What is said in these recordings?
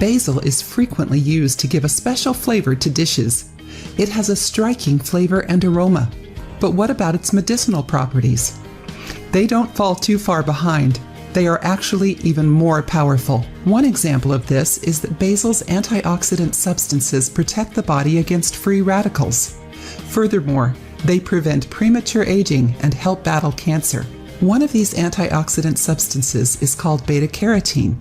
Basil is frequently used to give a special flavor to dishes. It has a striking flavor and aroma. But what about its medicinal properties? They don't fall too far behind. They are actually even more powerful. One example of this is that basil's antioxidant substances protect the body against free radicals. Furthermore, they prevent premature aging and help battle cancer. One of these antioxidant substances is called beta-carotene,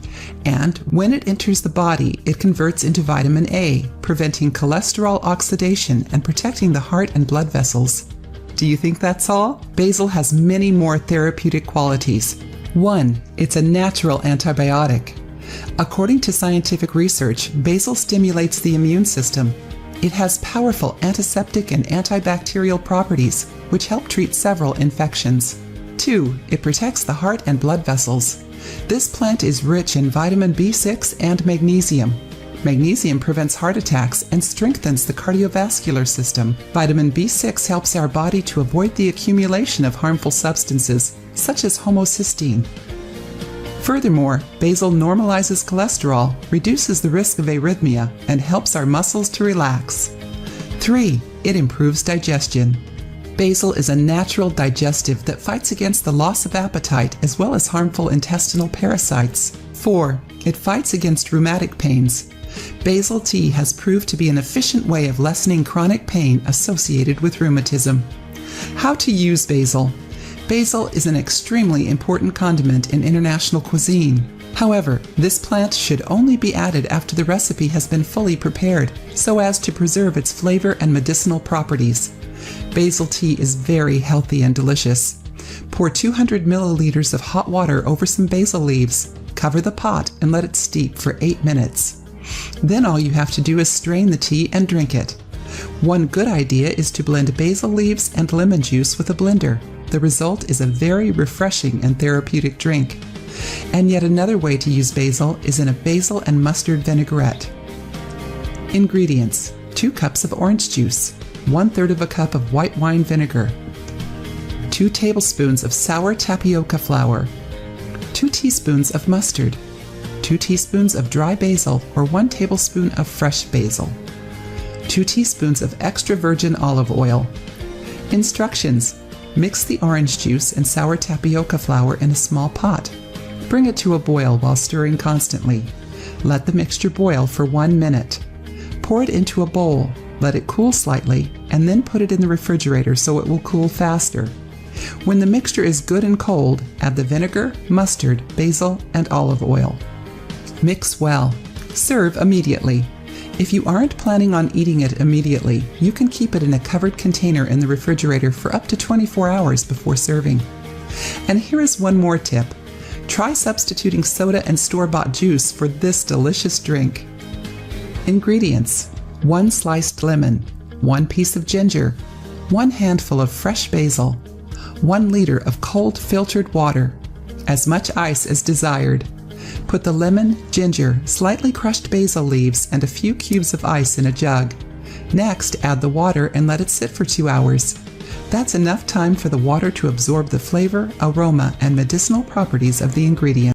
and when it enters the body, it converts into vitamin A, preventing cholesterol oxidation and protecting the heart and blood vessels. Do you think that's all? Basil has many more therapeutic qualities. 1. It's a natural antibiotic. According to scientific research, basil stimulates the immune system. It has powerful antiseptic and antibacterial properties, which help treat several infections. 2. It protects the heart and blood vessels. This plant is rich in vitamin B6 and magnesium. Magnesium prevents heart attacks and strengthens the cardiovascular system. Vitamin B6 helps our body to avoid the accumulation of harmful substances, such as homocysteine. Furthermore, basil normalizes cholesterol, reduces the risk of arrhythmia, and helps our muscles to relax. 3. It improves digestion. Basil is a natural digestive that fights against the loss of appetite as well as harmful intestinal parasites. 4. It fights against rheumatic pains. Basil tea has proved to be an efficient way of lessening chronic pain associated with rheumatism. How to use basil. Basil is an extremely important condiment in international cuisine. However, this plant should only be added after the recipe has been fully prepared, so as to preserve its flavor and medicinal properties. Basil tea is very healthy and delicious. Pour 200 milliliters of hot water over some basil leaves, cover the pot, and let it steep for 8 minutes. Then all you have to do is strain the tea and drink it. One good idea is to blend basil leaves and lemon juice with a blender. The result is a very refreshing and therapeutic drink. And yet another way to use basil is in a basil and mustard vinaigrette. Ingredients: 2 cups of orange juice, 1/3 of a cup of white wine vinegar, 2 tablespoons of sour tapioca flour, 2 teaspoons of mustard, 2 teaspoons of dry basil or 1 tablespoon of fresh basil, 2 teaspoons of extra virgin olive oil. Instructions: mix the orange juice and sour tapioca flour in a small pot. Bring it to a boil while stirring constantly. Let the mixture boil for 1 minute. Pour it into a bowl, let it cool slightly, and then put it in the refrigerator so it will cool faster. When the mixture is good and cold, add the vinegar, mustard, basil, and olive oil. Mix well. Serve immediately. If you aren't planning on eating it immediately, you can keep it in a covered container in the refrigerator for up to 24 hours before serving. And here is one more tip. Try substituting soda and store-bought juice for this delicious drink. Ingredients: 1 sliced lemon, 1 piece of ginger, 1 handful of fresh basil, 1 liter of cold filtered water, as much ice as desired. Put the lemon, ginger, slightly crushed basil leaves, and a few cubes of ice in a jug. Next, add the water and let it sit for 2 hours. That's enough time for the water to absorb the flavor, aroma, and medicinal properties of the ingredient.